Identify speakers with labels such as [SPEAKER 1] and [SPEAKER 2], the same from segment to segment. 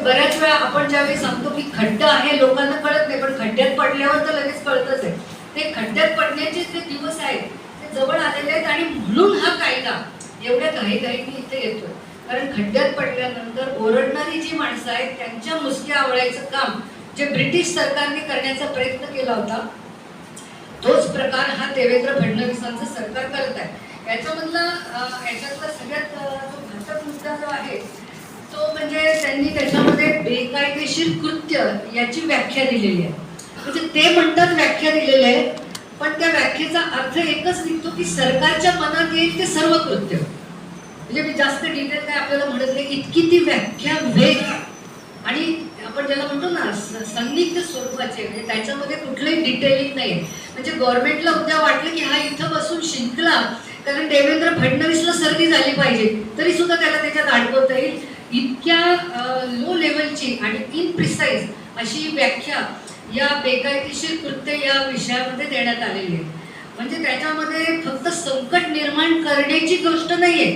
[SPEAKER 1] बऱ्याच वेळा आपण ज्यावेळी सांगतो की खड्डा आहे लोकांना कळत नाही, पण खड्ड्यात पडल्यावर तर लगेच कळतच आहे. ते खड्ड्यात पडण्याचे जे दिवस आहेत ते जवळ आलेले आहेत आणि म्हणून हा कायदा एवढ्या घाईघाईने इथे येतोय. कारण खड्ड्यात पडल्यानंतर ओरडणारी जी माणसं आहेत त्यांच्या मुसक्या आवळायचं काम जे ब्रिटिश सरकारने करण्याचा प्रयत्न केला होता, तोच प्रकार हा देवेंद्र फडणवीसांचं सरकार करत आहे. याच्यातला सगळ्यात जो घातक मुद्दा जो आहे तो म्हणजे त्यांनी त्याच्यामध्ये बेकायदेशीर कृत्य याची व्याख्या दिलेली आहे. म्हणजे ते म्हणतात व्याख्या दिलेली आहे, पण त्या व्याख्येचा अर्थ एकच निघतो की सरकारच्या मनात येईल ते सर्व कृत्य. म्हणजे मी जास्त डिटेल काय आपल्याला म्हणत नाही, इतकी ती व्याख्या वेग आणि आपण ज्याला म्हणतो ना संदिग्ध स्वरूपाचे, म्हणजे त्याच्यामध्ये कुठलंही डिटेलिंग नाही. म्हणजे गव्हर्नमेंटला उद्या वाटलं की हा इथं बसून शिंकला कारण देवेंद्र फडणवीसला सर्दी झाली पाहिजे तरी सुद्धा त्याला त्याच्यात अडकवता येईल. इतक्या लो लेवलची आणि इनप्रिसाइज अशी व्याख्या या बेकायदेशीर कृत्य या विषयामध्ये देण्यात आलेली आहे. म्हणजे त्याच्यामध्ये फक्त संकट निर्माण करण्याची गोष्ट नाहीये,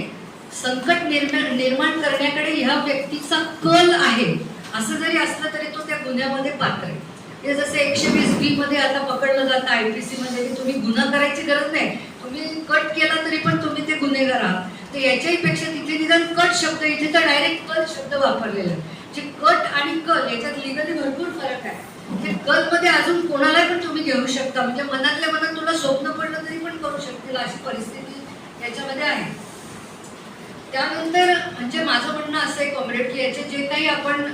[SPEAKER 1] संकट निर्माण करण्याकडे ह्या व्यक्तीचा कल आहे असं जरी असलं तरी तो त्या गुन्ह्यामध्ये पात्र आहे. हे जसं 120B मध्ये आता पकडलं जातं IPC मध्ये की तुम्ही गुन्हा करायची गरज नाही, तुम्ही कट केला तरी पण तुम्ही ते गुन्हेगार आहात. तर याच्याही पेक्षा तिथे निदान कट शब्द, इथे तर डायरेक्ट कल शब्द वापरलेला आहे. जे कट आणि कल याच्यात लिगली भरपूर फरक आहे. म्हणजे कल मध्ये अजून कोणाला पण तुम्ही घेऊ शकता, म्हणजे मनातल्या मनात तुला स्वप्न पडलं तरी पण करू शकतील अशी परिस्थिती याच्यामध्ये आहे. त्यानंतर म्हणजे माझं म्हणणं असं आहे कॉम्रेड की याचे जे काही आपण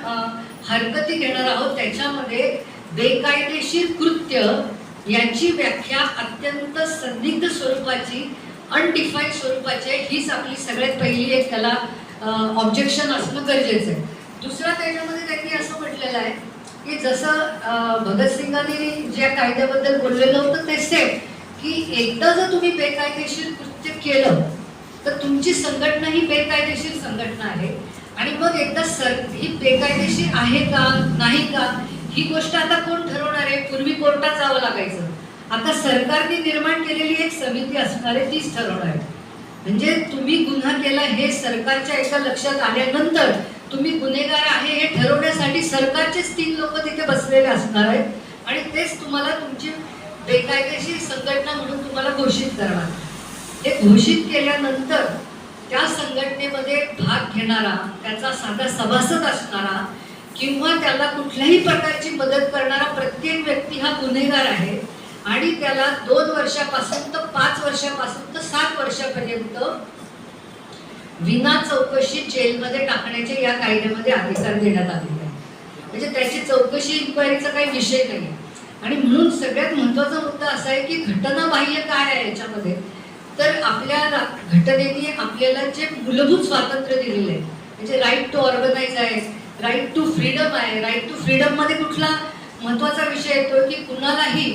[SPEAKER 1] हरकती घेणार आहोत त्याच्यामध्ये बेकायदेशीर कृत्य याची व्याख्या अत्यंत संदिग्ध स्वरूपाची, अनडिफाईन्ड स्वरूपाची, हीच आपली सगळ्यात पहिली एक त्याला ऑब्जेक्शन असणं गरजेचं आहे. दुसरा त्याच्यामध्ये त्यांनी असं म्हटलेलं आहे की जसं भगतसिंगांनी ज्या कायद्याबद्दल बोललेलं होतं ते सेम, की एकदा जर तुम्ही बेकायदेशीर कृत्य केलं तर तुमची संघटना ही बेकायदेशीर संघटना आहे आणि मग एकदा ही बेकायदेशीर आहे का नाही का ही गोष्ट आता कोण ठरवणार आहे? पूर्वी कोर्टात जावं लागायचं, आता सरकारने निर्माण केलेली एक समिती असणार आहे, तीच ठरवणार आहे. म्हणजे तुम्ही गुन्हा केला हे सरकारच्या एका लक्षात आल्यानंतर तुम्ही गुन्हेगार आहे हे ठरवण्यासाठी सरकारचेच 3 लोक तिथे बसलेले असणार आहेत आणि तेच तुम्हाला तुमची बेकायदेशीर संघटना म्हणून तुम्हाला घोषित करणार. हे घोषित केल्यानंतर त्या संघटनेमध्ये भाग घेणारा, त्याचा साधा सभासद असणारा किंवा त्याला कुठल्याही प्रकारची मदत करणारा प्रत्येक व्यक्ती हा गुन्हेगार आहे आणि त्याला 2 वर्षापासून तर 5 वर्षापासून तर 7 वर्षापर्यंत विना चौकशी जेलमध्ये टाकण्याचे या कायद्यामध्ये अधिकार देण्यात आलेले आहे. म्हणजे त्याची चौकशी इन्क्वायरीचा काही विषय नाही. आणि म्हणून सगळ्यात महत्त्वाचा मुद्दा असा आहे की घटनाबाह्य काय आहे याच्यामध्ये, तर आपल्या घटनेने आपल्याला जे मूलभूत स्वातंत्र्य दिलेले आहे, म्हणजे राईट टू ऑर्गनाइज आहे, राईट टू फ्रीडम आहे. राईट टू फ्रीडम मध्ये कुठला महत्त्वाचा विषय येतो की कुणालाही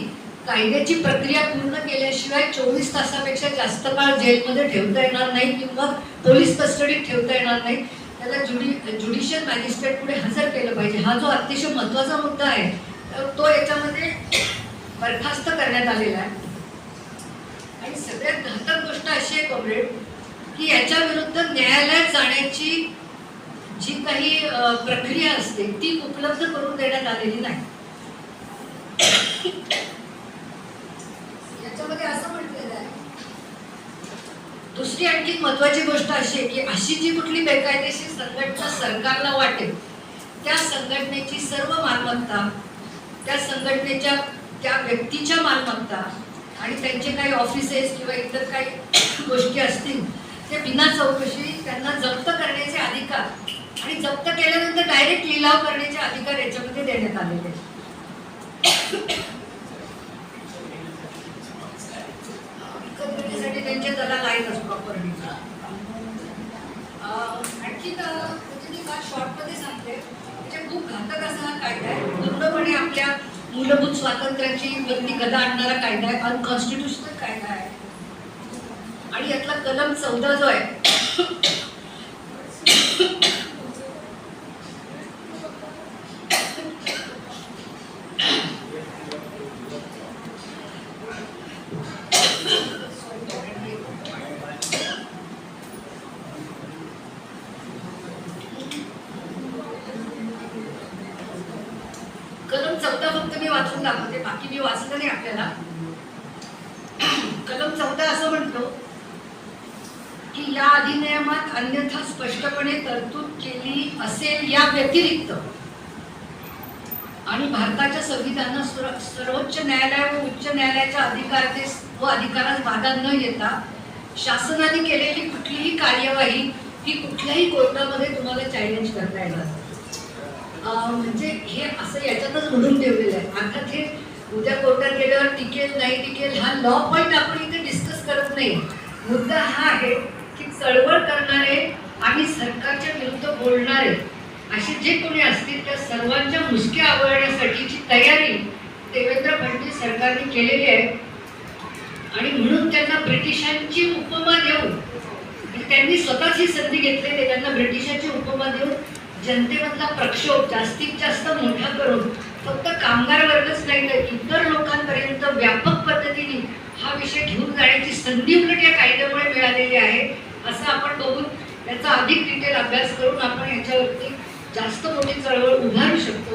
[SPEAKER 1] कायद्याची प्रक्रिया पूर्ण केल्याशिवाय 24 तासापेक्षा जास्त काळ जेलमध्ये ठेवता येणार नाही किंवा पोलीस कस्टडीत ठेवता येणार नाही. त्याला ज्युडिशियल मॅजिस्ट्रेट पुढे हजर केलं पाहिजे. हा जो अतिशय महत्त्वाचा मुद्दा आहे तो याच्यामध्ये बरखास्त करण्यात आलेला आहे. आणि सगळ्यात घातक गोष्ट अशी आहे कॉम्रेड की याच्या विरुद्ध न्यायालयात जाण्याची जी काही प्रक्रिया असते ती उपलब्ध करून देण्यात आलेली नाही. याच्यामध्ये असं म्हटलेलं आहे. दुसरी आणखी महत्वाची गोष्ट अशी आहे की अशी जी कुठली बेकायदेशीर संघटना सरकारला वाटेल त्या संघटनेची सर्व मालमत्ता, त्या संघटनेच्या त्या व्यक्तीच्या मालमत्ता आणि त्यांचे काही ऑफिसेस किंवा इतर काही गोष्टी असतील ते बिना चौकशी त्यांना जप्त करण्याचे अधिकार आणि जप्त केल्यानंतर डायरेक्ट लिलाव करण्याचे अधिकार याच्यामध्ये देण्यात आलेले आहेत. विकत त्यांच्या दलाल आहेतच प्रॉपर्टी. आणखी मी शॉर्टमध्ये सांगते, म्हणजे खूप घातक असा हा कायदा आहे. पूर्णपणे आपल्या मूलभूत स्वातंत्र्याची वरती गदा आणणारा कायदा आहे, अनकॉन्स्टिट्युशनल कायदा आहे. आणि यातला कलम 14 जो आहे कलम 14 फक्त मी वाचून दाखवते, बाकी मी वाचलं नाही आपल्याला. कलम 14 असं म्हणतो की या अधिनियमात अन्यथा स्पष्टपणे तरतूद केली असेल या व्यतिरिक्त आणि भारताच्या संविधानात सर्वोच्च न्यायालय व उच्च न्यायालयाच्या अधिकारास बाधा न येता शासनाने केलेली कुठलीही कार्यवाही ही कुठल्याही कोर्टामध्ये तुम्हाला चॅलेंज करता येणार. म्हणजे हे असं याच्यातच म्हणून ठेवलेलं आहे. अर्थात हे उद्या कोर्टात गेल्यावर टिकेल नाही टिकेल हा लॉ पॉईंट आपण इथे डिस्कस करत नाही. मुद्दा हा आहे की चळवळ करणारे आणि सरकारच्या विरुद्ध बोलणारे असे जे कोणी असतील त्या सर्वांच्या मुसक्या आवळण्यासाठीची तयारी देवेंद्र फडणवीस सरकारने केलेली आहे. आणि म्हणून त्यांना ब्रिटिशांची उपमा देऊन, म्हणजे त्यांनी स्वतःच ही संधी घेतलेली, त्यांना ब्रिटिशांची उपमा देऊन जनतेमधला प्रक्षोभ जास्तीत जास्त मोठा करून फक्त कामगार वर्गच नाही तर इतर लोकांपर्यंत व्यापक पद्धतीने हा विषय घेऊन जाण्याची संधी उलट या कायद्यामुळे मिळालेली आहे. असं आपण बघून त्याचा अधिक डिटेल अभ्यास करून आपण याच्यावरती जास्त मोठी चळवळ उभारू शकतो.